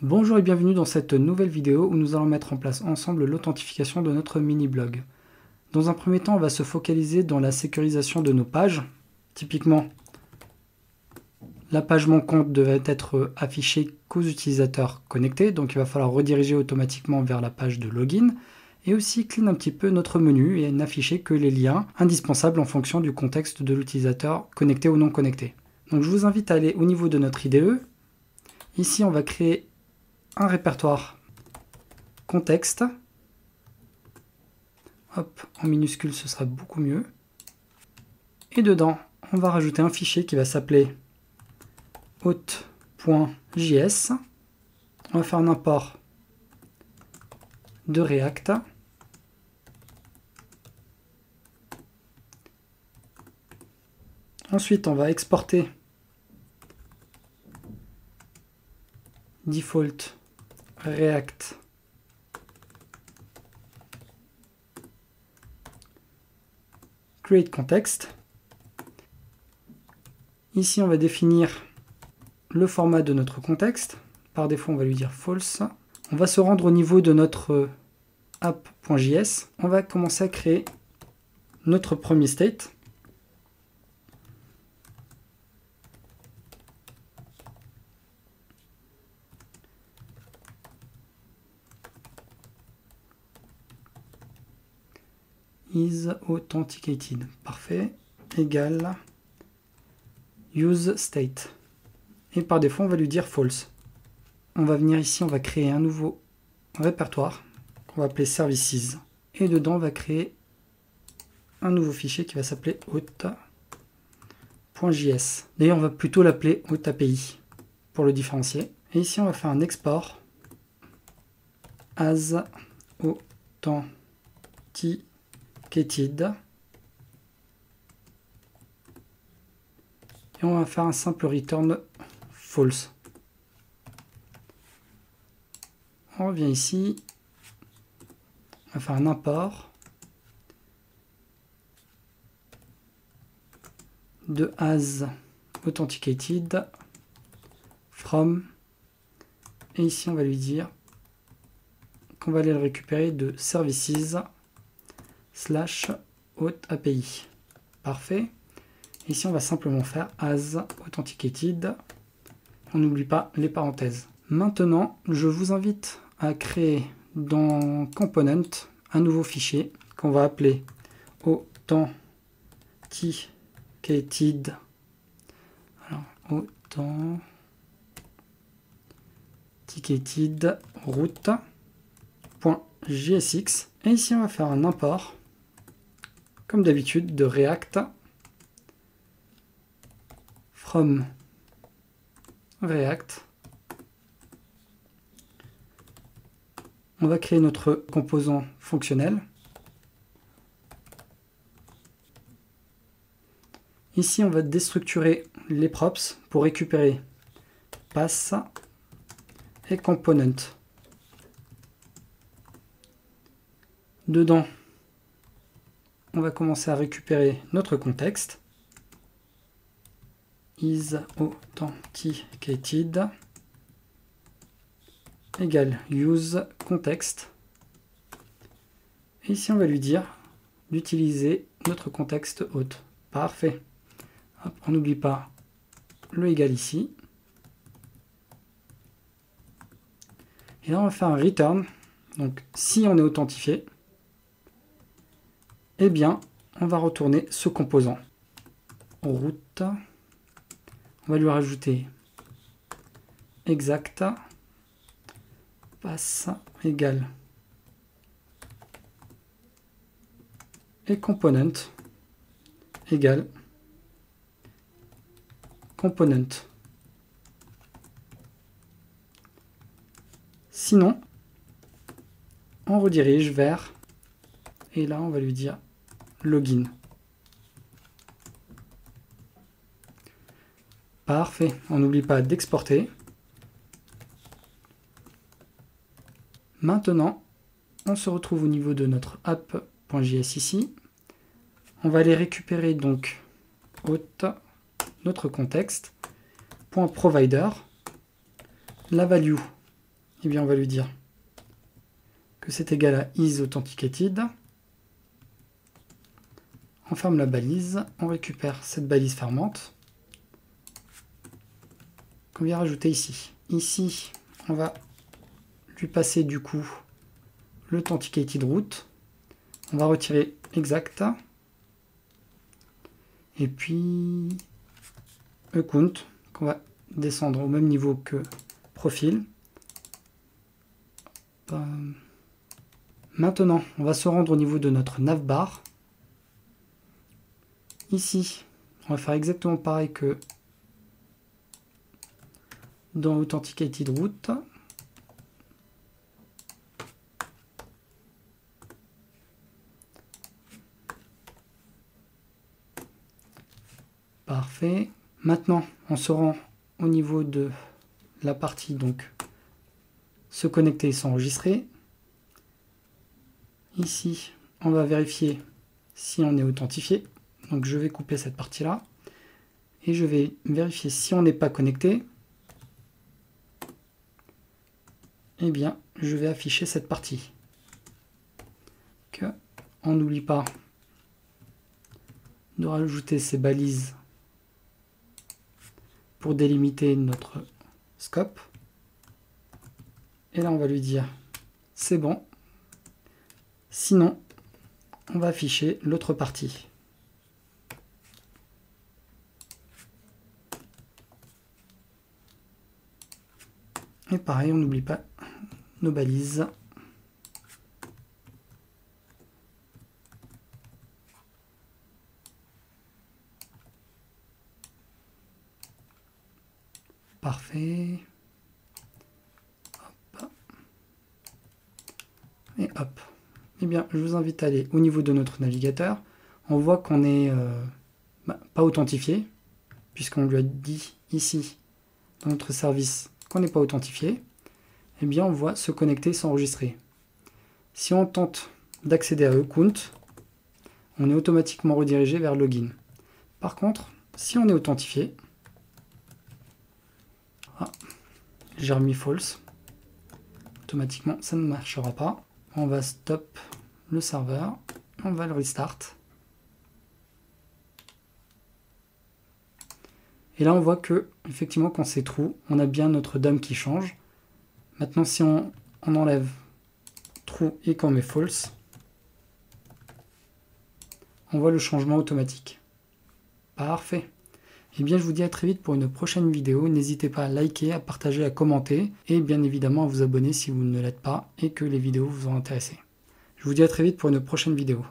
Bonjour et bienvenue dans cette nouvelle vidéo où nous allons mettre en place ensemble l'authentification de notre mini-blog. Dans un premier temps, on va se focaliser dans la sécurisation de nos pages. Typiquement, la page Mon compte devait être affichée qu'aux utilisateurs connectés, donc il va falloir rediriger automatiquement vers la page de login et aussi clean un petit peu notre menu et n'afficher que les liens indispensables en fonction du contexte de l'utilisateur connecté ou non connecté. Donc je vous invite à aller au niveau de notre IDE. Ici, on va créer un répertoire contexte. Hop, en minuscule, ce sera beaucoup mieux. Et dedans, on va rajouter un fichier qui va s'appeler hôte.js. On va faire un import de React. Ensuite, on va exporter default React create context. Ici, on va définir le format de notre contexte. Par défaut, on va lui dire false. On va se rendre au niveau de notre app.js. On va commencer à créer notre premier state. Is authenticated. Parfait. Égal use state. Et par défaut, on va lui dire false. On va venir ici, on va créer un nouveau répertoire qu'on va appeler services. Et dedans, on va créer un nouveau fichier qui va s'appeler hôte.js. D'ailleurs, on va plutôt l'appeler hôte.api pour le différencier. Et ici, on va faire un export as authenticated. Et on va faire un simple return false. On revient ici. On va faire un import de as authenticated from. Et ici, on va lui dire qu'on va aller le récupérer de services/hôte.api. Parfait. Ici, on va simplement faire as authenticated. On n'oublie pas les parenthèses. Maintenant, je vous invite à créer dans Component un nouveau fichier qu'on va appeler authenticated. Alors, authenticated route.jsx. Et ici, on va faire un import, comme d'habitude, de React from React. On va créer notre composant fonctionnel. Ici, on va déstructurer les props pour récupérer pass et component. Dedans, on va commencer à récupérer notre contexte. Is authenticated égale use context. Et ici, on va lui dire d'utiliser notre contexte hôte. Parfait. Hop, on n'oublie pas le égal ici. Et là, on va faire un return. Donc, si on est authentifié, eh bien, on va retourner ce composant. Route. On va lui rajouter exact pass égale et component égale component. Sinon, on redirige vers, et là on va lui dire login. Parfait, on n'oublie pas d'exporter. Maintenant, on se retrouve au niveau de notre app.js ici. On va aller récupérer donc hôte, notre contexte, .provider, la value eh bien on va lui dire que c'est égal à isAuthenticated. On ferme la balise, on récupère cette balise fermante qu'on vient rajouter ici. Ici, on va lui passer du coup l'Authenticated root. On va retirer exact. Et puis account, qu'on va descendre au même niveau que profil. Maintenant, on va se rendre au niveau de notre navbar. Ici, on va faire exactement pareil que dans Authenticated root. Parfait. Maintenant, on se rend au niveau de la partie donc se connecter et s'enregistrer. Ici, on va vérifier si on est authentifié. Donc je vais couper cette partie-là. Et je vais vérifier si on n'est pas connecté. Eh bien, je vais afficher cette partie. On n'oublie pas de rajouter ces balises pour délimiter notre scope. Et là, on va lui dire c'est bon. Sinon, on va afficher l'autre partie. Et pareil, on n'oublie pas nos balises. Parfait. Hop. Et hop. Eh bien, je vous invite à aller au niveau de notre navigateur. On voit qu'on n'est pas authentifié, puisqu'on lui a dit ici, dans notre service, qu'on n'est pas authentifié. Eh bien, on voit se connecter, s'enregistrer. Si on tente d'accéder à account, on est automatiquement redirigé vers login. Par contre, si on est authentifié, j'ai remis false, automatiquement ça ne marchera pas. On va stop le serveur, on va le restart. Et là on voit que effectivement quand c'est true, on a bien notre DOM qui change. Maintenant si on enlève true et qu'on met false, on voit le changement automatique. Parfait. Et bien je vous dis à très vite pour une prochaine vidéo. N'hésitez pas à liker, à partager, à commenter et bien évidemment à vous abonner si vous ne l'êtes pas et que les vidéos vous ont intéressé. Je vous dis à très vite pour une prochaine vidéo.